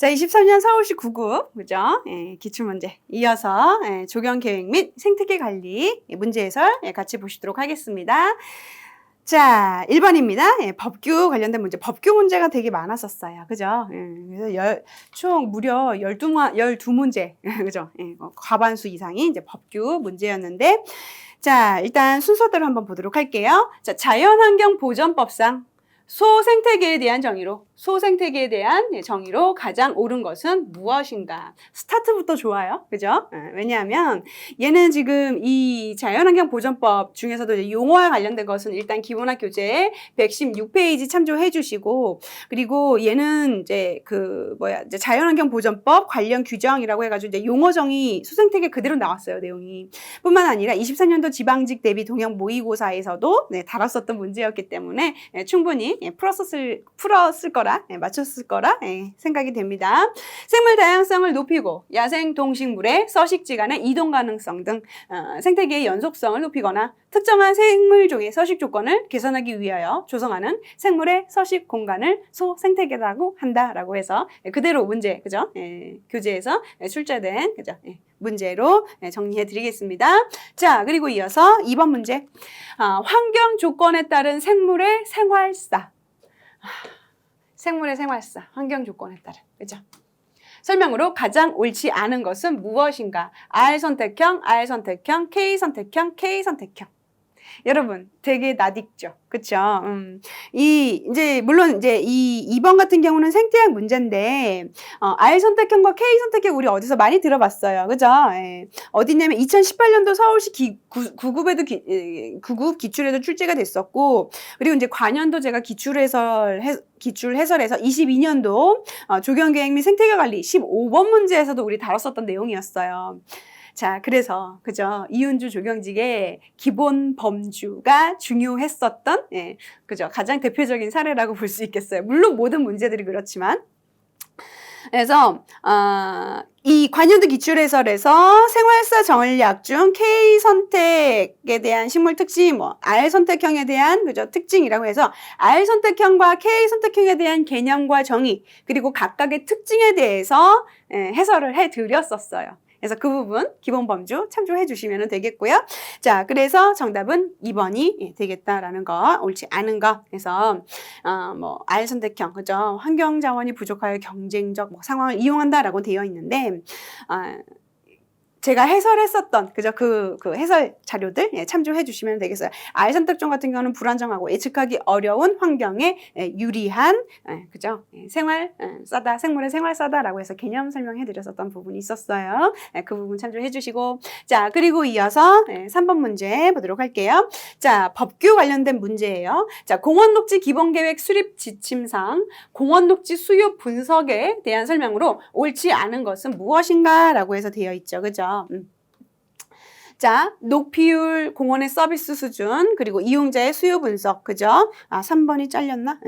자, 23년 서울시 9급, 그죠? 예, 기출문제. 이어서 조경계획 및 생태계 관리 문제 해설 같이 보시도록 하겠습니다. 자, 1번입니다. 예, 법규 관련된 문제. 법규 문제가 되게 많았었어요. 그죠? 그래서 총 무려 12문제. 그죠? 예, 과반수 이상이 이제 법규 문제였는데, 자, 일단 순서대로 한번 보도록 할게요. 자, 자연환경보전법상 소생태계에 대한 정의로 가장 옳은 것은 무엇인가? 스타트부터 좋아요. 그죠? 왜냐하면 얘는 지금 이 자연환경보전법 중에서도 이제 용어와 관련된 것은 일단 기본학 교재에 116페이지 참조해 주시고, 그리고 얘는 이제 이제 자연환경보전법 관련 규정이라고 해가지고 이제 용어 정의 소생태계 그대로 나왔어요, 내용이. 뿐만 아니라 24년도 지방직 대비 동형 모의고사에서도 다뤘었던 문제였기 때문에 충분히 풀었을 거라, 맞췄을 거라 생각이 됩니다. 생물 다양성을 높이고 야생 동식물의 서식지 간의 이동 가능성 등 생태계의 연속성을 높이거나 특정한 생물종의 서식 조건을 개선하기 위하여 조성하는 생물의 서식 공간을 소생태계라고 한다라고 해서 그대로 문제, 그죠? 교재에서 출제된, 그죠? 문제로 정리해 드리겠습니다. 자, 그리고 이어서 2번 문제. 환경 조건에 따른 생물의 생활사. 생물의 생활사, 환경 조건에 따른, 그죠? 설명으로 가장 옳지 않은 것은 무엇인가? R 선택형, R 선택형, K 선택형, K 선택형. 여러분, 되게 낯익죠? 그쵸? 물론 이 2번 같은 경우는 생태학 문제인데, R 선택형과 K 선택형 우리 어디서 많이 들어봤어요. 그죠? 어디냐면 2018년도 서울시 9급 기출에도 출제가 됐었고, 그리고 이제 관연도 제가 기출 해설에서 22년도 조경계획 및 생태계 관리 15번 문제에서도 우리 다뤘었던 내용이었어요. 자, 그래서, 그죠? 이은주 조경직의 기본 범주가 중요했었던, 그죠? 가장 대표적인 사례라고 볼 수 있겠어요. 물론 모든 문제들이 그렇지만. 그래서, 이 관연도 기출해설에서 생활사 전략 중 K 선택에 대한 식물 특징, R 선택형에 대한, 그죠? 특징이라고 해서 R 선택형과 K 선택형에 대한 개념과 정의, 그리고 각각의 특징에 대해서 해설을 해 드렸었어요. 그래서 그 부분 기본 범주 참조해 주시면 되겠고요. 자, 그래서 정답은 2번이 되겠다라는 거, 옳지 않은 거. 그래서 R 선택형, 그죠? 환경 자원이 부족하여 경쟁적 상황을 이용한다라고 되어 있는데, 제가 해설했었던, 그죠? 그 해설 자료들 참조해 주시면 되겠어요. R 선택종 같은 경우는 불안정하고 예측하기 어려운 환경에 유리한, 그죠? 생물의 생활 싸다라고 해서 개념 설명해 드렸었던 부분이 있었어요. 그 부분 참조해 주시고. 자, 그리고 이어서 3번 문제 보도록 할게요. 자, 법규 관련된 문제예요. 자, 공원녹지 기본계획 수립 지침상 공원녹지 수요 분석에 대한 설명으로 옳지 않은 것은 무엇인가? 라고 해서 되어 있죠. 그죠? 자, 녹비율, 공원의 서비스 수준, 그리고 이용자의 수요 분석, 그죠? 3번이 잘렸나?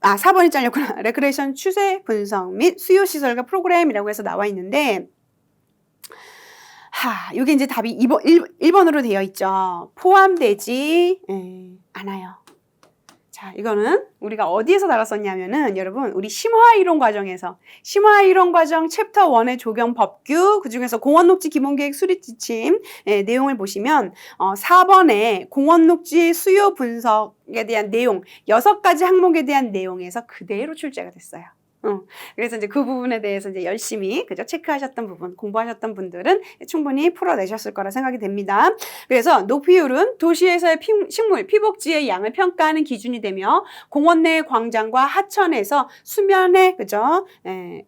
4번이 잘렸구나. 레크레이션 추세 분석 및 수요 시설과 프로그램이라고 해서 나와 있는데, 이게 이제 답이 1번으로 되어 있죠. 포함되지 않아요. 자, 이거는 우리가 어디에서 다뤘었냐면은 여러분, 우리 심화이론 과정에서 심화이론 과정 챕터 1의 조경 법규, 그중에서 공원녹지 기본계획 수립 지침 내용을 보시면 4번에 공원녹지 수요 분석에 대한 내용 6가지 항목에 대한 내용에서 그대로 출제가 됐어요. 그래서 이제 그 부분에 대해서 이제 열심히, 그죠? 체크하셨던 부분, 공부하셨던 분들은 충분히 풀어내셨을 거라 생각이 됩니다. 그래서 녹비율은 도시에서의 식물, 피복지의 양을 평가하는 기준이 되며 공원 내 광장과 하천에서 수면의, 그죠?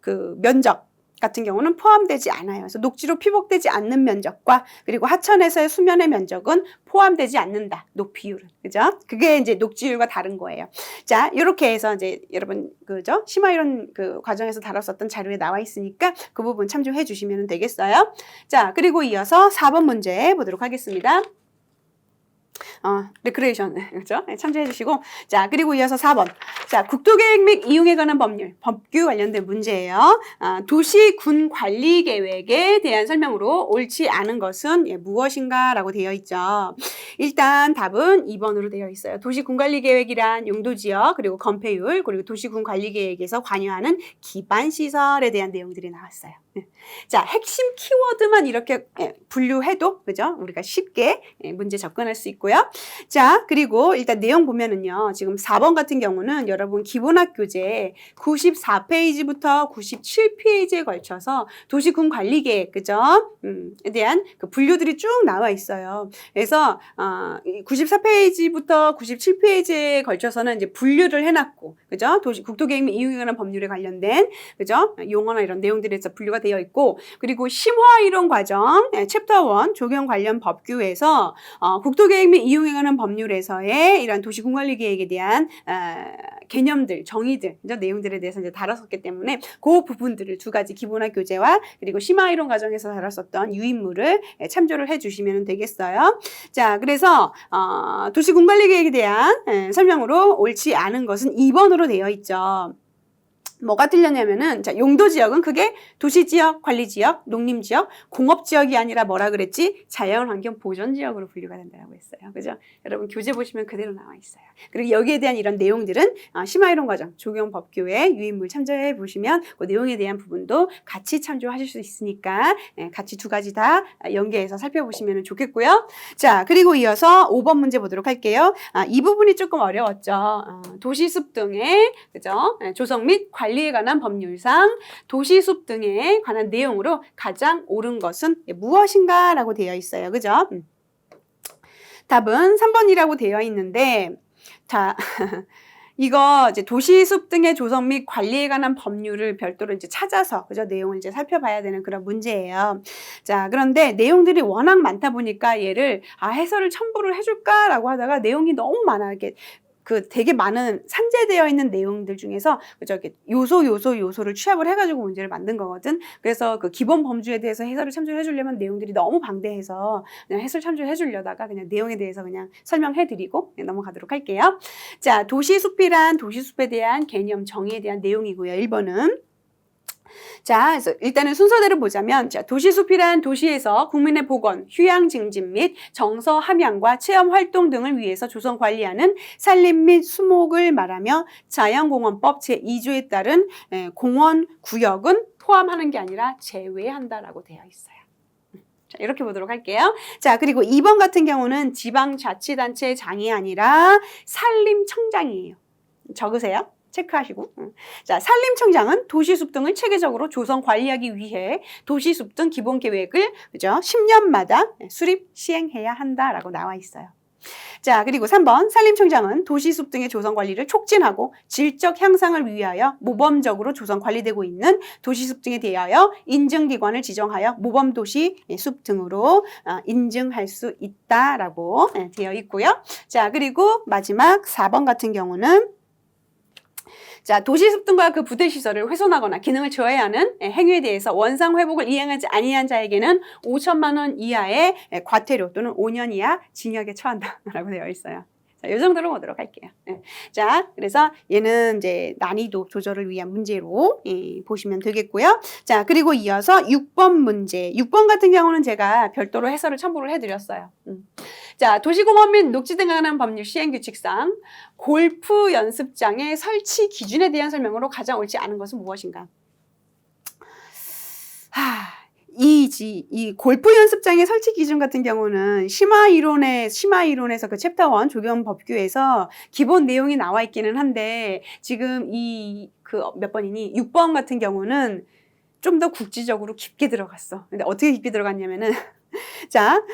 그 면적 같은 경우는 포함되지 않아요. 그래서 녹지로 피복되지 않는 면적과 그리고 하천에서의 수면의 면적은 포함되지 않는다. 녹비율은. 그죠? 그게 이제 녹지율과 다른 거예요. 자, 이렇게 해서 이제 여러분, 그죠? 심화이론 그 과정에서 다뤘었던 자료에 나와 있으니까 그 부분 참조해 주시면 되겠어요. 자, 그리고 이어서 4번 문제 보도록 하겠습니다. 레크레이션, 그렇죠? 참조해 주시고. 자, 그리고 이어서 4번. 자, 국토계획 및 이용에 관한 법률, 법규 관련된 문제예요. 도시 군 관리 계획에 대한 설명으로 옳지 않은 것은 무엇인가 라고 되어 있죠. 일단 답은 2번으로 되어 있어요. 도시 군 관리 계획이란 용도 지역, 그리고 건폐율, 그리고 도시 군 관리 계획에서 관여하는 기반 시설에 대한 내용들이 나왔어요. 자, 핵심 키워드만 이렇게 분류해도, 그죠? 우리가 쉽게 문제 접근할 수 있고요. 자, 그리고 일단 내용 보면은요. 지금 4번 같은 경우는 여러분 기본학교재 94페이지부터 97페이지에 걸쳐서 도시군 관리계획, 그죠? 에 대한 그 분류들이 쭉 나와 있어요. 그래서 94페이지부터 97페이지에 걸쳐서는 이제 분류를 해놨고, 그죠? 국토계획 및 이용에 관한 법률에 관련된, 그죠? 용어나 이런 내용들에서 분류가 되어 있고, 그리고 심화이론 과정 챕터 1 조경 관련 법규에서 국토계획 및 이용에 관한 법률에서의 이런 도시군관리 계획에 대한 개념들, 정의들, 그죠? 내용들에 대해서 이제 다뤘었기 때문에 그 부분들을 두 가지 기본학 교재와 그리고 심화이론 과정에서 다뤘었던 유인물을 참조를 해주시면 되겠어요. 자, 그래서 도시군관리 계획에 대한 설명으로 옳지 않은 것은 2번으로 되어 있죠. 뭐가 틀렸냐면은, 자, 용도 지역은 그게 도시지역, 관리지역, 농림지역, 공업지역이 아니라 뭐라 그랬지? 자연환경 보전지역으로 분류가 된다고 했어요. 그죠? 여러분 교재 보시면 그대로 나와 있어요. 그리고 여기에 대한 이런 내용들은 심화이론 과정, 조경법규의 유인물 참조해 보시면 그 내용에 대한 부분도 같이 참조하실 수 있으니까 같이 두 가지 다 연계해서 살펴보시면 좋겠고요. 자, 그리고 이어서 5번 문제 보도록 할게요. 이 부분이 조금 어려웠죠. 도시숲 등의, 그죠? 조성 및 관리에 관한 법률상 도시숲 등에 관한 내용으로 가장 옳은 것은 무엇인가 라고 되어 있어요. 그죠? 답은 3번이라고 되어 있는데, 자, 이거 이제 도시숲 등의 조성 및 관리에 관한 법률을 별도로 이제 찾아서, 그죠? 내용을 이제 살펴봐야 되는 그런 문제예요. 자, 그런데 내용들이 워낙 많다 보니까 얘를 해설을 첨부를 해줄까라고 하다가 내용이 너무 많아. 이렇게 되게 많은 산재되어 있는 내용들 중에서 이렇게 요소를 취합을 해가지고 문제를 만든 거거든. 그래서 그 기본 범주에 대해서 해설을 참조해 주려면 내용들이 너무 방대해서 그냥 해설 참조해 주려다가 그냥 내용에 대해서 그냥 설명해 드리고 넘어가도록 할게요. 자, 도시숲이란 도시숲에 대한 개념 정의에 대한 내용이고요. 1번은. 자, 그래서 일단은 순서대로 보자면, 자, 도시숲이란 도시에서 국민의 보건, 휴양 증진 및 정서 함양과 체험 활동 등을 위해서 조성 관리하는 산림 및 수목을 말하며 자연공원법 제2조에 따른 공원 구역은 포함하는 게 아니라 제외한다라고 되어 있어요. 자, 이렇게 보도록 할게요. 자, 그리고 2번 같은 경우는 지방자치단체 장이 아니라 산림청장이에요. 적으세요. 체크하시고. 자, 산림청장은 도시숲 등을 체계적으로 조성 관리하기 위해 도시숲 등 기본계획을, 그죠? 10년마다 수립 시행해야 한다라고 나와 있어요. 자, 그리고 3번 산림청장은 도시숲 등의 조성 관리를 촉진하고 질적 향상을 위하여 모범적으로 조성 관리되고 있는 도시숲 등에 대하여 인증기관을 지정하여 모범도시 숲 등으로 인증할 수 있다라고 되어 있고요. 자, 그리고 마지막 4번 같은 경우는, 자, 도시숲 등과 그 부대시설을 훼손하거나 기능을 저해하는 행위에 대해서 원상 회복을 이행하지 아니한 자에게는 5천만 원 이하의 과태료 또는 5년 이하 징역에 처한다라고 되어 있어요. 자, 이 정도로 보도록 할게요. 자, 그래서 얘는 이제 난이도 조절을 위한 문제로 보시면 되겠고요. 자, 그리고 이어서 6번 문제. 6번 같은 경우는 제가 별도로 해설을 첨부를 해드렸어요. 자, 도시공원 및 녹지 등에 관한 법률 시행규칙상 골프 연습장의 설치 기준에 대한 설명으로 가장 옳지 않은 것은 무엇인가? 이 골프 연습장의 설치 기준 같은 경우는 심화이론에서 그 챕터 1 조경 법규에서 기본 내용이 나와 있기는 한데, 지금 몇 번이니? 6번 같은 경우는 좀 더 국지적으로 깊게 들어갔어. 근데 어떻게 깊게 들어갔냐면은, 자,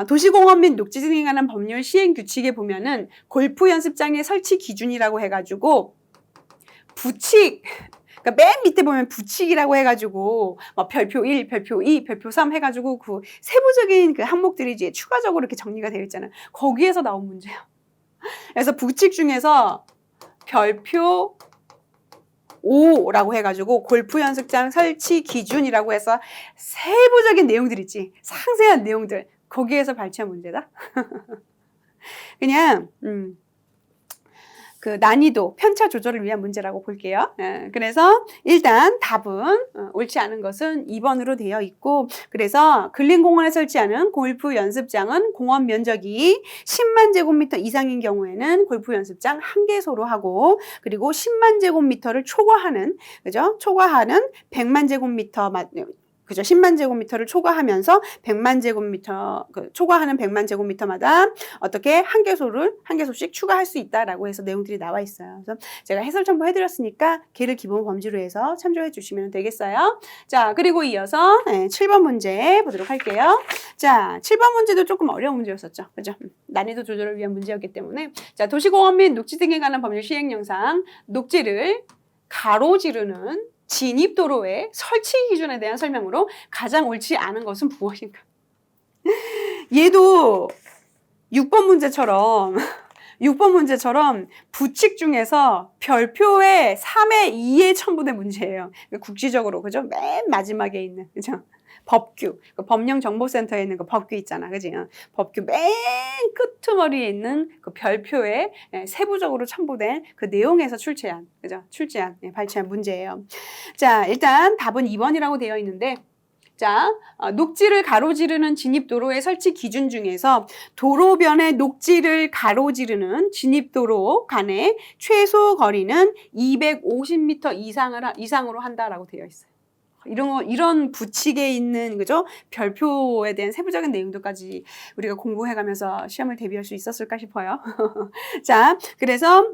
도시공원 및 녹지 등에 관한 법률 시행 규칙에 보면은 골프 연습장의 설치 기준이라고 해가지고 부칙, 그러니까 맨 밑에 보면 부칙이라고 해가지고 막 별표 1, 별표 2, 별표 3 해가지고 그 세부적인 그 항목들이 이제 추가적으로 이렇게 정리가 되어 있잖아요. 거기에서 나온 문제예요. 그래서 부칙 중에서 별표 5라고 해가지고 골프 연습장 설치 기준이라고 해서 세부적인 내용들 있지, 상세한 내용들, 거기에서 발췌한 문제다. 그냥 그 난이도, 편차 조절을 위한 문제라고 볼게요. 그래서 일단 답은 옳지 않은 것은 2번으로 되어 있고, 그래서 근린공원에 설치하는 골프 연습장은 공원 면적이 10만 제곱미터 이상인 경우에는 골프 연습장 1개소로 하고, 그리고 10만 제곱미터를 초과하는, 그죠? 초과하는 100만 제곱미터 그죠? 10만 제곱미터를 초과하면서 100만 제곱미터, 초과하는 100만 제곱미터마다 어떻게 한 개소씩 추가할 수 있다라고 해서 내용들이 나와 있어요. 그래서 제가 해설 첨부해드렸으니까 걔를 기본 범주로 해서 참조해 주시면 되겠어요. 자, 그리고 이어서 7번 문제 보도록 할게요. 자, 7번 문제도 조금 어려운 문제였었죠. 그죠? 난이도 조절을 위한 문제였기 때문에. 자, 도시공원 및 녹지 등에 관한 법률 시행령상 녹지를 가로지르는 진입도로의 설치 기준에 대한 설명으로 가장 옳지 않은 것은 무엇인가? 얘도 6번 문제처럼 부칙 중에서 별표의 3의 2에 첨부된 문제예요. 국지적으로, 그죠? 맨 마지막에 있는, 그죠? 법규, 그 법령정보센터에 있는 그 법규 있잖아, 그지? 법규 맨 끄트머리에 있는 그 별표에 세부적으로 첨부된 그 내용에서 출제한, 그죠? 발췌한 문제예요. 자, 일단 답은 2번이라고 되어 있는데, 자, 녹지를 가로지르는 진입도로의 설치 기준 중에서 도로변의 녹지를 가로지르는 진입도로 간의 최소 거리는 250m 이상으로 한다라고 되어 있어요. 이런 부칙에 있는, 그죠? 별표에 대한 세부적인 내용도까지 우리가 공부해가면서 시험을 대비할 수 있었을까 싶어요. 자, 그래서,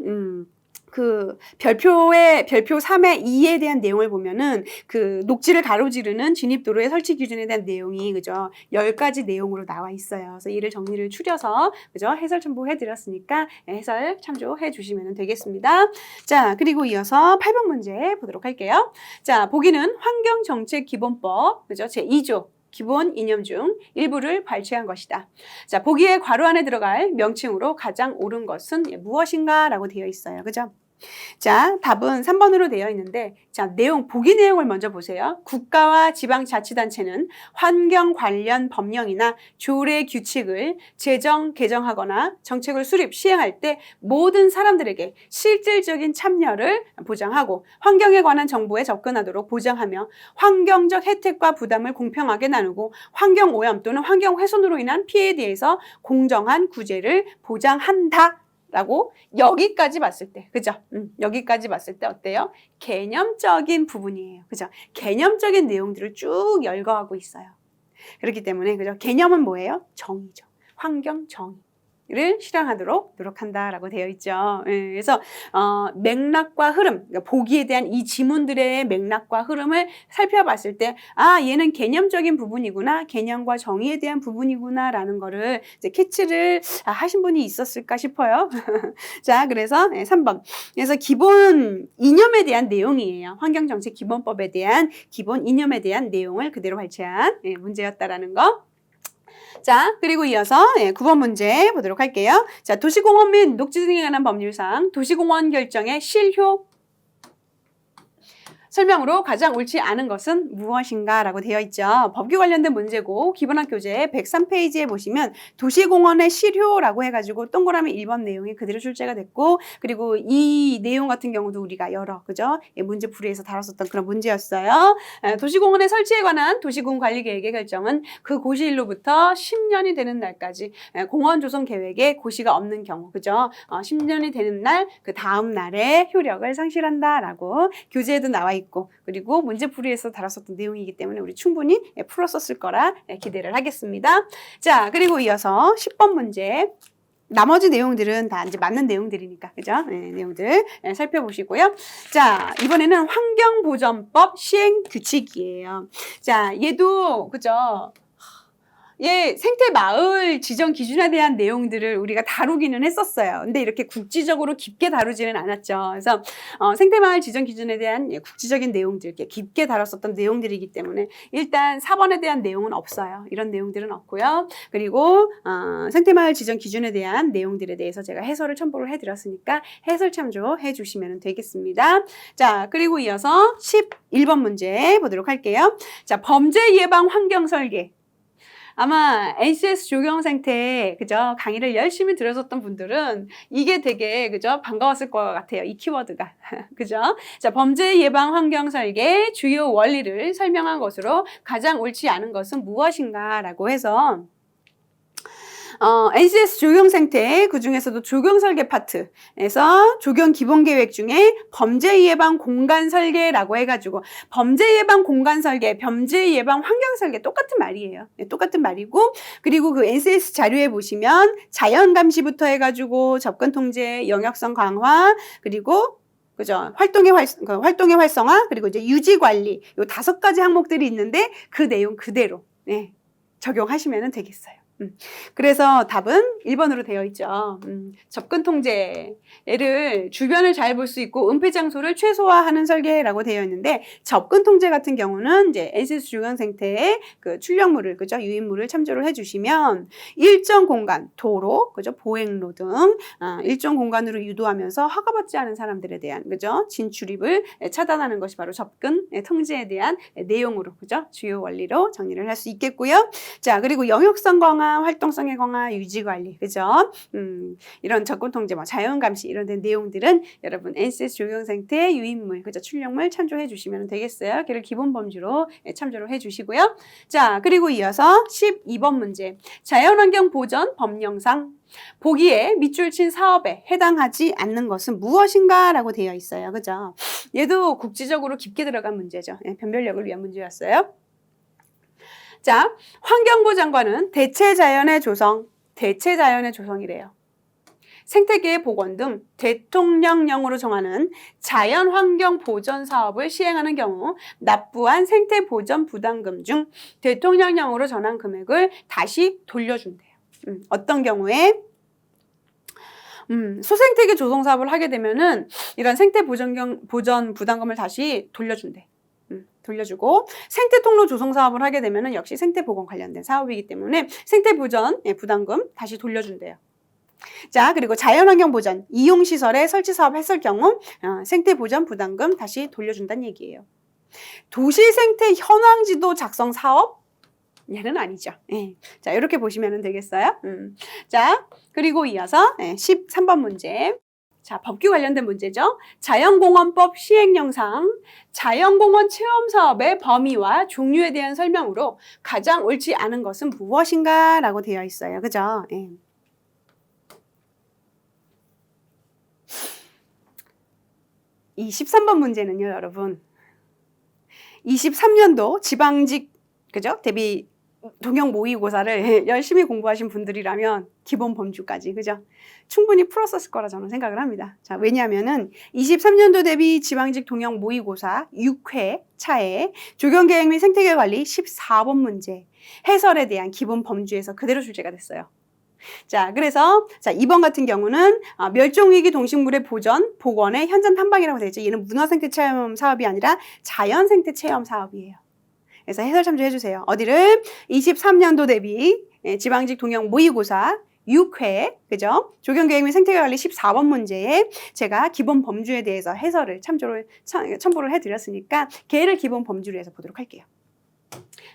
그 별표 3의 2에 대한 내용을 보면은 그 녹지를 가로지르는 진입도로의 설치 기준에 대한 내용이, 그죠? 10가지 내용으로 나와 있어요. 그래서 이를 정리를 추려서, 그죠? 해설 첨부해 드렸으니까 해설 참조해 주시면 되겠습니다. 자, 그리고 이어서 8번 문제 보도록 할게요. 자, 보기는 환경정책기본법, 그죠? 제2조. 기본 이념 중 일부를 발췌한 것이다. 자, 보기에 괄호 안에 들어갈 명칭으로 가장 옳은 것은 무엇인가? 라고 되어 있어요. 그죠? 자, 답은 3번으로 되어 있는데, 자, 보기 내용을 먼저 보세요. 국가와 지방자치단체는 환경 관련 법령이나 조례 규칙을 개정하거나 정책을 수립, 시행할 때 모든 사람들에게 실질적인 참여를 보장하고 환경에 관한 정보에 접근하도록 보장하며 환경적 혜택과 부담을 공평하게 나누고 환경 오염 또는 환경 훼손으로 인한 피해에 대해서 공정한 구제를 보장한다. 라고 여기까지 봤을 때, 그죠? 여기까지 봤을 때 어때요? 개념적인 부분이에요. 그죠? 개념적인 내용들을 쭉 열거하고 있어요. 그렇기 때문에, 그죠? 개념은 뭐예요? 정의죠. 환경 정의. 를 실현하도록 노력한다라고 되어 있죠. 그래서 맥락과 흐름, 그러니까 보기에 대한 이 지문들의 맥락과 흐름을 살펴봤을 때, 아, 얘는 개념적인 부분이구나, 개념과 정의에 대한 부분이구나라는 거를 이제 캐치를 하신 분이 있었을까 싶어요. 자, 그래서 3번. 그래서 기본 이념에 대한 내용이에요. 환경정책기본법에 대한 기본 이념에 대한 내용을 그대로 발췌한 문제였다라는 거. 자, 그리고 이어서 9번 문제 보도록 할게요. 자, 도시공원 및 녹지 등에 관한 법률상 도시공원 결정의 실효 설명으로 가장 옳지 않은 것은 무엇인가? 라고 되어 있죠. 법규 관련된 문제고 기본학 교재 103페이지에 보시면 도시공원의 실효라고 해가지고 동그라미 1번 내용이 그대로 출제가 됐고, 그리고 이 내용 같은 경우도 우리가 그죠? 문제 풀이에서 다뤘었던 그런 문제였어요. 도시공원의 설치에 관한 도시군 관리계획의 결정은 그 고시일로부터 10년이 되는 날까지 공원 조성 계획에 고시가 없는 경우, 그죠? 10년이 되는 날 그 다음 날에 효력을 상실한다라고 교재에도 나와 있고, 그리고 문제풀이에서 다뤘었던 내용이기 때문에 우리 충분히 풀었었을 거라 기대를 하겠습니다. 자, 그리고 이어서 10번 문제. 나머지 내용들은 다 이제 맞는 내용들이니까, 그죠? 내용들 살펴보시고요. 자, 이번에는 환경보전법 시행규칙이에요. 자, 얘도, 그죠? 생태마을 지정 기준에 대한 내용들을 우리가 다루기는 했었어요. 근데 이렇게 국지적으로 깊게 다루지는 않았죠. 그래서 생태마을 지정 기준에 대한 국지적인 내용들, 이렇게 깊게 다뤘었던 내용들이기 때문에 일단 4번에 대한 내용은 없어요. 이런 내용들은 없고요. 그리고 생태마을 지정 기준에 대한 내용들에 대해서 제가 해설을 첨부를 해드렸으니까 해설 참조해 주시면 되겠습니다. 자, 그리고 이어서 11번 문제 보도록 할게요. 자, 범죄 예방 환경 설계. 아마 NCS 조경 생태 그죠? 강의를 열심히 들으셨던 분들은 이게 되게 그죠? 반가웠을 것 같아요. 이 키워드가. 그죠? 자, 범죄 예방 환경 설계 주요 원리를 설명한 것으로 가장 옳지 않은 것은 무엇인가라고 해서 NCS 조경 생태 그중에서도 조경 설계 파트에서 조경 기본 계획 중에 범죄 예방 공간 설계라고 해가지고 범죄 예방 공간 설계, 범죄 예방 환경 설계 똑같은 말이에요. 네, 똑같은 말이고 그리고 그 NCS 자료에 보시면 자연 감시부터 해가지고 접근 통제, 영역성 강화 그리고 그죠? 활동의 활성화 그리고 이제 유지 관리 요 5가지 항목들이 있는데 그 내용 그대로 네, 적용하시면 되겠어요. 그래서 답은 1번으로 되어 있죠. 접근 통제. 얘를 주변을 잘 볼 수 있고 은폐 장소를 최소화하는 설계라고 되어 있는데 접근 통제 같은 경우는 이제 NCS 조경 생태의 그 출력물을 그죠? 유인물을 참조를 해 주시면 일정 공간, 도로, 그죠? 보행로 등 일정 공간으로 유도하면서 허가받지 않은 사람들에 대한 그죠? 진출입을 차단하는 것이 바로 접근 통제에 대한 내용으로 그죠? 주요 원리로 정리를 할 수 있겠고요. 자, 그리고 영역성 강화 활동성의 강화, 유지관리, 그죠? 이런 접근 통제, 뭐 자연 감시 이런 내용들은 여러분 NCS 조경 생태 유인물, 그죠? 출력물 참조해 주시면 되겠어요. 걔를 기본 범주로 참조를 해 주시고요. 자, 그리고 이어서 12번 문제. 자연환경 보전 법령상 보기에 밑줄 친 사업에 해당하지 않는 것은 무엇인가라고 되어 있어요. 그죠? 얘도 국지적으로 깊게 들어간 문제죠. 변별력을 위한 문제였어요. 자, 환경부 장관은 대체자연의 조성이래요. 생태계의 복원 등 대통령령으로 정하는 자연환경 보전 사업을 시행하는 경우 납부한 생태보전 부담금 중 대통령령으로 정한 금액을 다시 돌려준대요. 어떤 경우에? 소생태계 조성 사업을 하게 되면은 이런 생태보전 부담금을 다시 돌려준대. 돌려주고 생태통로 조성 사업을 하게 되면은 역시 생태보건 관련된 사업이기 때문에 생태보전 부담금 다시 돌려준대요. 자, 그리고 자연환경 보전 이용시설의 설치 사업 했을 경우 생태보전 부담금 다시 돌려준다는 얘기예요. 도시생태 현황지도 작성 사업? 얘는 아니죠. 네. 자, 이렇게 보시면 되겠어요. 자, 그리고 이어서 13번 문제. 자, 법규 관련된 문제죠. 자연공원법 시행령상 자연공원 체험사업의 범위와 종류에 대한 설명으로 가장 옳지 않은 것은 무엇인가? 라고 되어 있어요. 그죠? 예. 이 13번 문제는요, 여러분. 23년도 지방직, 그죠? 대비 동형 모의고사를 열심히 공부하신 분들이라면 기본 범주까지, 그죠? 충분히 풀었었을 거라 저는 생각을 합니다. 자, 왜냐하면은 23년도 대비 지방직 동형 모의고사 6회 차에 조경계획 및 생태계 관리 14번 문제 해설에 대한 기본 범주에서 그대로 출제가 됐어요. 자, 그래서 자, 2번 같은 경우는 멸종위기 동식물의 보전, 복원의 현장 탐방이라고 되어 있죠. 얘는 문화생태 체험 사업이 아니라 자연생태 체험 사업이에요. 그래서 해설 참조해 주세요. 어디를? 23년도 대비 지방직 동형 모의고사 6회, 그죠? 조경계획 및 생태계관리 14번 문제에 제가 기본 범주에 대해서 해설을 첨부를 해드렸으니까 걔를 기본 범주로 해서 보도록 할게요.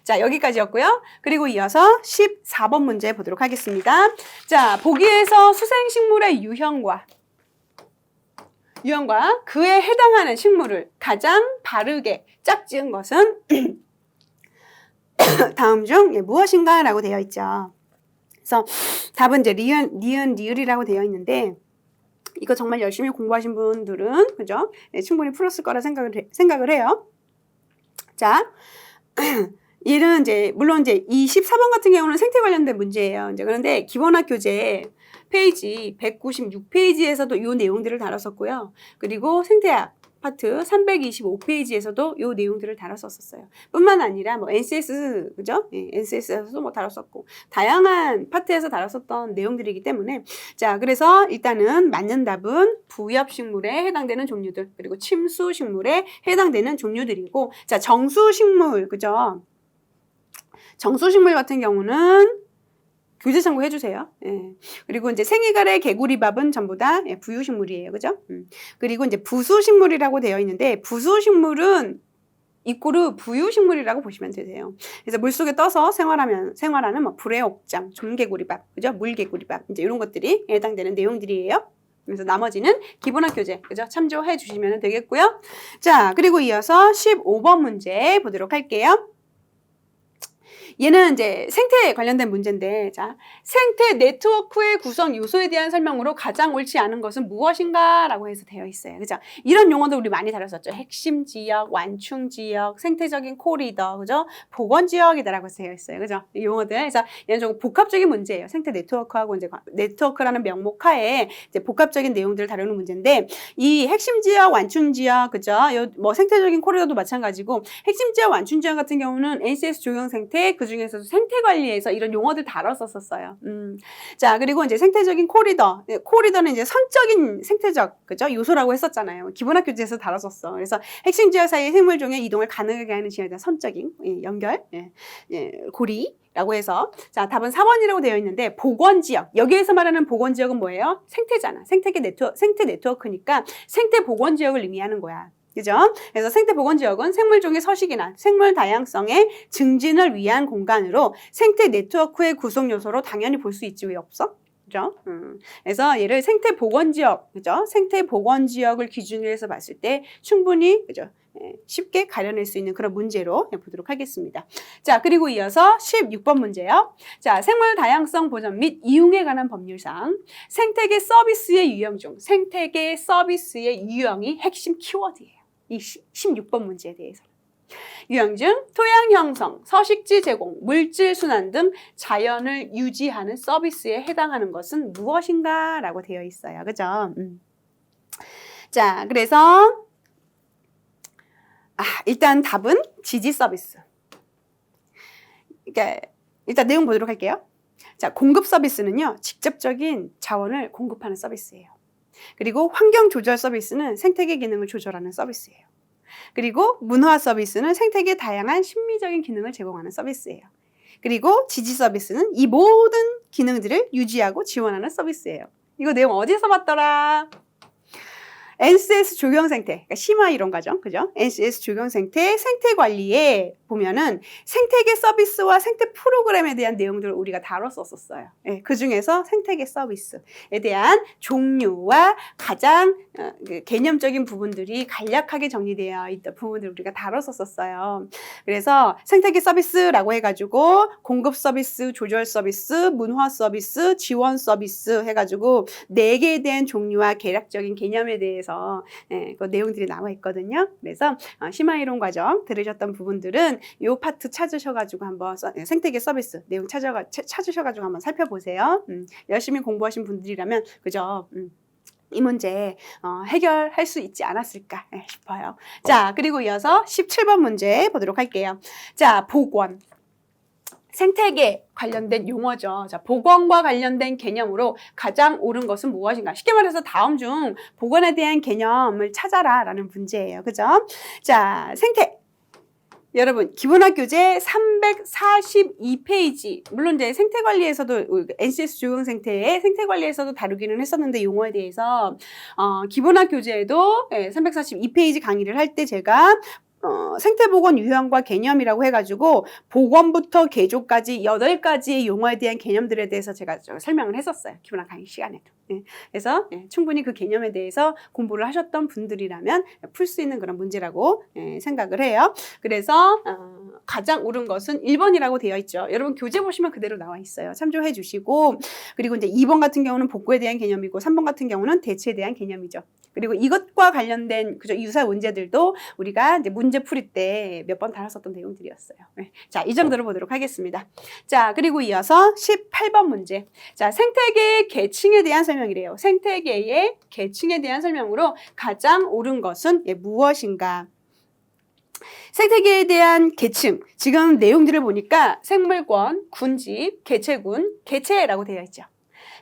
자, 여기까지였고요. 그리고 이어서 14번 문제 보도록 하겠습니다. 자, 보기에서 수생식물의 유형과 그에 해당하는 식물을 가장 바르게 짝지은 것은 다음 중 무엇인가? 라고 되어 있죠. 그래서 답은 이제 니은, 리을이라고 되어 있는데 이거 정말 열심히 공부하신 분들은 그죠? 네, 충분히 풀었을 거라 생각을 해요. 자, 얘는 이제 물론 이제 이 14번 같은 경우는 생태 관련된 문제예요. 이제 그런데 기본학교재 페이지 196페이지에서도 이 내용들을 다뤘었고요. 그리고 생태학 파트 325페이지에서도 이 내용들을 다뤘었어요. 뿐만 아니라 뭐 NCS, 그죠? 네, NCS에서도 뭐 다뤘었고 다양한 파트에서 다뤘었던 내용들이기 때문에 자, 그래서 일단은 맞는 답은 부엽식물에 해당되는 종류들 그리고 침수식물에 해당되는 종류들이고 자, 정수식물, 그죠? 정수식물 같은 경우는 교재 참고해 주세요. 예. 그리고 이제 생이가래, 개구리밥은 전부 다 부유식물이에요. 그죠? 그리고 이제 부수식물이라고 되어 있는데 부수식물은 이꼬르 부유식물이라고 보시면 되세요. 그래서 물속에 떠서 생활하는 뭐 불의 옥잠, 좀개구리밥, 그죠? 물개구리밥, 이제 이런 것들이 해당되는 내용들이에요. 그래서 나머지는 기본학교재, 그죠? 참조해 주시면 되겠고요. 자, 그리고 이어서 15번 문제 보도록 할게요. 얘는 이제 생태에 관련된 문제인데, 자, 생태 네트워크의 구성 요소에 대한 설명으로 가장 옳지 않은 것은 무엇인가? 라고 해서 되어 있어요. 그죠? 이런 용어도 우리 많이 다뤘었죠. 핵심 지역, 완충 지역, 생태적인 코리더, 그죠? 보건 지역이다라고 되어 있어요. 그죠? 이 용어들. 그래서 얘는 좀 복합적인 문제예요. 생태 네트워크하고 이제 네트워크라는 명목 하에 이제 복합적인 내용들을 다루는 문제인데, 이 핵심 지역, 완충 지역, 그죠? 뭐 생태적인 코리더도 마찬가지고, 핵심 지역, 완충 지역 같은 경우는 NCS 조경 생태, 그 중에서도 생태 관리에서 이런 용어들 다뤘었어요. 자, 그리고 이제 생태적인 코리더. 코리더는 이제 선적인 생태적, 그죠? 요소라고 했었잖아요. 기본학교재에서 다뤘었어. 그래서 핵심 지역 사이의 생물종의 이동을 가능하게 하는 지역에 대한 선적인 연결, 고리라고 해서. 자, 답은 4번이라고 되어 있는데, 보건지역. 여기에서 말하는 보건지역은 뭐예요? 생태잖아. 생태 네트워크니까 생태 보건지역을 의미하는 거야. 그죠? 그래서 생태 보건지역은 생물종의 서식이나 생물 다양성의 증진을 위한 공간으로 생태 네트워크의 구성 요소로 당연히 볼 수 있지 왜 없어? 그죠? 그래서 얘를 생태 보건지역, 그죠? 생태 보건지역을 기준으로 해서 봤을 때 충분히, 그죠? 쉽게 가려낼 수 있는 그런 문제로 보도록 하겠습니다. 자, 그리고 이어서 16번 문제요. 자, 생물 다양성 보전 및 이용에 관한 법률상 생태계 서비스의 유형 중 생태계 서비스의 유형이 핵심 키워드예요. 이 16번 문제에 대해서. 유형 중 토양 형성, 서식지 제공, 물질 순환 등 자연을 유지하는 서비스에 해당하는 것은 무엇인가? 라고 되어 있어요. 그죠? 자, 그래서 일단 답은 지지 서비스. 그러니까 일단 내용 보도록 할게요. 자, 공급 서비스는요, 직접적인 자원을 공급하는 서비스예요. 그리고 환경 조절 서비스는 생태계 기능을 조절하는 서비스예요. 그리고 문화 서비스는 생태계의 다양한 심미적인 기능을 제공하는 서비스예요. 그리고 지지 서비스는 이 모든 기능들을 유지하고 지원하는 서비스예요. 이거 내용 어디서 봤더라? NCS 조경 생태, 그러니까 심화 이론 과정, 그죠? NCS 조경 생태, 생태 관리에 보면은 생태계 서비스와 생태 프로그램에 대한 내용들을 우리가 다뤘었어요. 네, 그 중에서 생태계 서비스에 대한 종류와 가장 개념적인 부분들이 간략하게 정리되어 있던 부분들을 우리가 다뤘었어요. 그래서 생태계 서비스라고 해가지고 공급 서비스, 조절 서비스, 문화 서비스, 지원 서비스 해가지고 4개에 대한 종류와 개략적인 개념에 대해서 그 내용들이 나와 있거든요. 그래서 심화이론 과정 들으셨던 부분들은 이 파트 찾으셔가지고 한번 생태계 서비스 내용 찾으셔가지고 한번 살펴보세요. 열심히 공부하신 분들이라면 그죠? 이 문제 해결할 수 있지 않았을까 싶어요. 자, 그리고 이어서 17번 문제 보도록 할게요. 자, 보건. 생태계 관련된 용어죠. 자, 보건과 관련된 개념으로 가장 옳은 것은 무엇인가? 쉽게 말해서 다음 중 보건에 대한 개념을 찾아라 라는 문제예요. 그죠? 자, 생태. 여러분, 기본학교재 342페이지. 물론 이제 생태관리에서도 NCS 조경 생태의 생태관리에서도 다루기는 했었는데 용어에 대해서 기본학교재에도 342페이지 강의를 할 때 제가 생태보건 유형과 개념이라고 해가지고 보건부터 개조까지 8가지의 용어에 대한 개념들에 대해서 제가 설명을 했었어요. 기본학 강의 시간에도. 그래서 충분히 그 개념에 대해서 공부를 하셨던 분들이라면 풀 수 있는 그런 문제라고 생각을 해요. 그래서 가장 옳은 것은 1번이라고 되어 있죠. 여러분 교재 보시면 그대로 나와 있어요. 참조해 주시고 그리고 이제 2번 같은 경우는 복구에 대한 개념이고 3번 같은 경우는 대체에 대한 개념이죠. 그리고 이것과 관련된 그죠 유사 문제들도 우리가 이제 문제 풀이 때 몇 번 다뤘었던 내용들이었어요. 자, 이 정도로 보도록 하겠습니다. 자, 그리고 이어서 18번 문제. 자, 생태계의 계층에 대한 설명이래요. 생태계의 계층에 대한 설명으로 가장 옳은 것은 무엇인가? 생태계에 대한 계층. 지금 내용들을 보니까 생물권, 군집, 개체군, 개체라고 되어 있죠.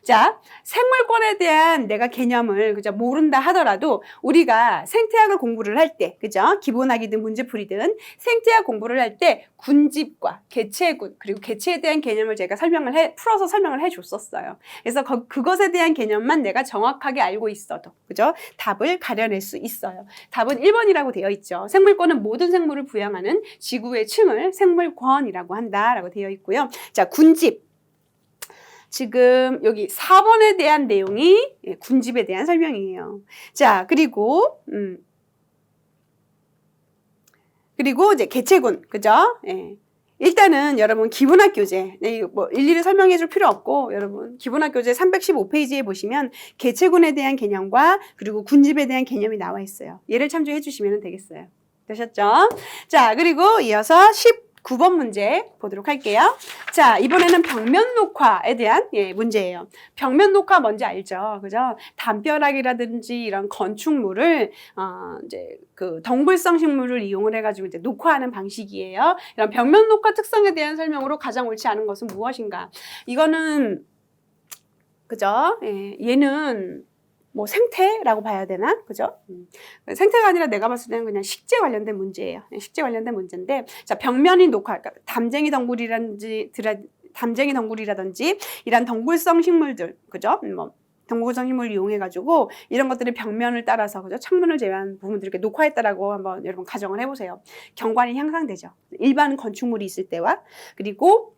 자, 생물권에 대한 내가 개념을 그죠 모른다 하더라도 우리가 생태학을 공부를 할 때, 그죠? 기본학이든 문제풀이든 생태학 공부를 할 때 군집과 개체군 그리고 개체에 대한 개념을 제가 풀어서 설명을 해줬었어요. 그래서 그것에 대한 개념만 내가 정확하게 알고 있어도, 그죠? 답을 가려낼 수 있어요. 답은 1번이라고 되어 있죠. 생물권은 모든 생물을 부양하는 지구의 층을 생물권이라고 한다라고 되어 있고요. 자, 군집. 지금 여기 4번에 대한 내용이 군집에 대한 설명이에요. 자, 그리고 이제 개체군, 그죠? 예. 일단은 여러분 기본학 교재, 뭐 일일이 설명해 줄 필요 없고 여러분 기본학 교재 315페이지에 보시면 개체군에 대한 개념과 그리고 군집에 대한 개념이 나와 있어요. 얘를 참조해 주시면 되겠어요. 되셨죠? 자, 그리고 이어서 19번 문제 보도록 할게요. 자, 이번에는 벽면 녹화에 대한 문제예요. 벽면 녹화 뭔지 알죠? 그죠? 담벼락이라든지 이런 건축물을 이제 그 덩굴성 식물을 이용을 해가지고 이제 녹화하는 방식이에요. 이런 벽면 녹화 특성에 대한 설명으로 가장 옳지 않은 것은 무엇인가? 이거는 그죠? 얘는 뭐 생태라고 봐야 되나? 그죠? 생태가 아니라 내가 봤을 때는 그냥 식재 관련된 문제예요. 식재 관련된 문제인데, 자, 벽면이 녹화, 그러니까 담쟁이 덩굴이라든지 이런 덩굴성 식물들, 그죠? 뭐 덩굴성 식물을 이용해가지고 이런 것들이 벽면을 따라서, 그죠? 창문을 제외한 부분들을 이렇게 녹화했다라고 한번 여러분 가정을 해보세요. 경관이 향상되죠. 일반 건축물이 있을 때와 그리고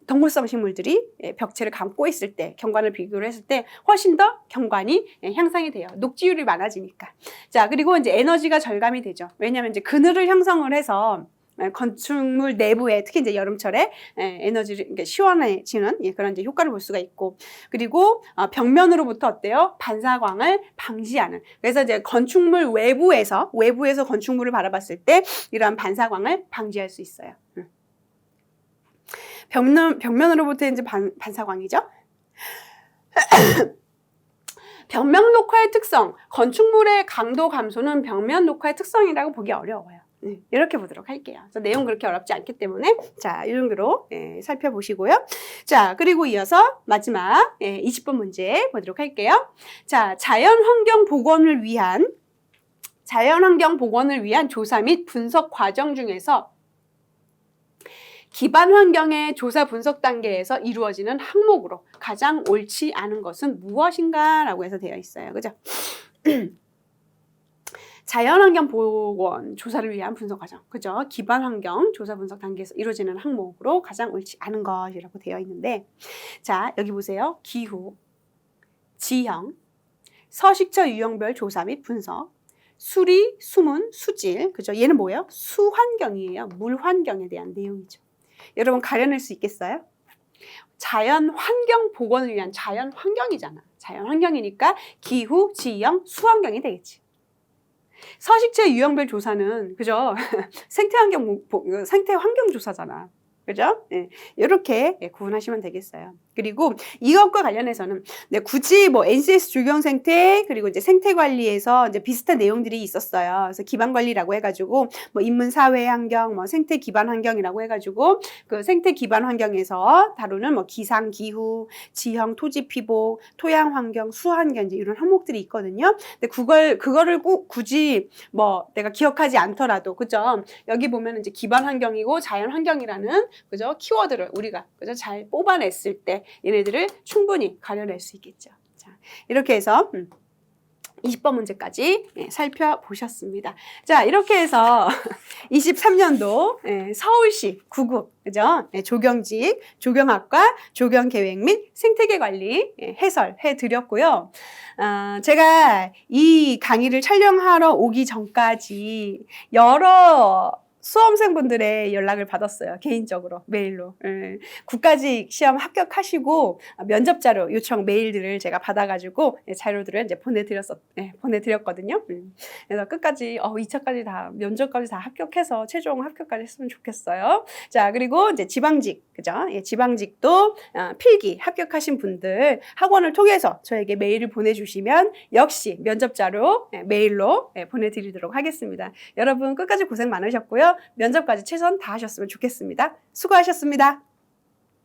덩굴성 식물들이 벽체를 감고 있을 때 경관을 비교를 했을 때 훨씬 더 경관이 향상이 돼요. 녹지율이 많아지니까. 자, 그리고 이제 에너지가 절감이 되죠. 왜냐하면 이제 그늘을 형성을 해서 건축물 내부에 특히 이제 여름철에 에너지를 시원해지는 그런 이제 효과를 볼 수가 있고, 그리고 벽면으로부터 어때요? 반사광을 방지하는. 그래서 이제 건축물 외부에서 건축물을 바라봤을 때 이러한 반사광을 방지할 수 있어요. 벽면으로부터 이제 반사광이죠. 벽면 녹화의 특성, 건축물의 강도 감소는 벽면 녹화의 특성이라고 보기 어려워요. 이렇게 보도록 할게요. 그래서 내용 그렇게 어렵지 않기 때문에 자, 이 정도로 살펴보시고요. 자, 그리고 이어서 마지막 20번 문제 보도록 할게요. 자, 자연환경 복원을 위한 조사 및 분석 과정 중에서 기반 환경의 조사 분석 단계에서 이루어지는 항목으로 가장 옳지 않은 것은 무엇인가? 라고 해서 되어 있어요. 그죠? 자연환경 복원 조사를 위한 분석 과정. 그죠? 기반 환경 조사 분석 단계에서 이루어지는 항목으로 가장 옳지 않은 것이라고 되어 있는데, 자, 여기 보세요. 기후, 지형, 서식처 유형별 조사 및 분석, 수리, 수문, 수질. 그죠? 얘는 뭐예요? 수환경이에요. 물 환경에 대한 내용이죠. 여러분 가려낼 수 있겠어요? 자연 환경 복원을 위한 자연 환경이잖아. 자연 환경이니까 기후, 지형, 수환경이 되겠지. 서식체 유형별 조사는 그죠? 생태 환경 조사잖아. 그죠? 이렇게 구분하시면 되겠어요. 그리고 이것과 관련해서는 굳이 뭐 NCS 조경 생태 그리고 이제 생태 관리에서 이제 비슷한 내용들이 있었어요. 그래서 기반 관리라고 해가지고 뭐 인문 사회 환경, 뭐 생태 기반 환경이라고 해가지고 그 생태 기반 환경에서 다루는 뭐 기상 기후, 지형 토지 피복, 토양 환경, 수 환경 이제 이런 항목들이 있거든요. 근데 그거를 꼭 굳이 뭐 내가 기억하지 않더라도 그죠? 여기 보면 이제 기반 환경이고 자연 환경이라는 그죠? 키워드를 우리가 그죠? 잘 뽑아냈을 때 얘네들을 충분히 가려낼 수 있겠죠. 자, 이렇게 해서 20번 문제까지 살펴보셨습니다. 자, 이렇게 해서 23년도 서울시 9급 그죠? 조경직, 조경학과, 조경계획 및 생태계 관리 해설해 드렸고요. 제가 이 강의를 촬영하러 오기 전까지 여러 수험생분들의 연락을 받았어요. 개인적으로 메일로. 국가직 시험 합격하시고 면접자료 요청 메일들을 제가 받아가지고 자료들을 이제 보내드렸거든요. 그래서 끝까지 2차까지 다 면접까지 다 합격해서 최종 합격까지 했으면 좋겠어요. 자, 그리고 이제 지방직 그죠? 지방직도 필기 합격하신 분들 학원을 통해서 저에게 메일을 보내주시면 역시 면접자료 메일로 보내드리도록 하겠습니다. 여러분 끝까지 고생 많으셨고요. 면접까지 최선 다하셨으면 좋겠습니다. 수고하셨습니다.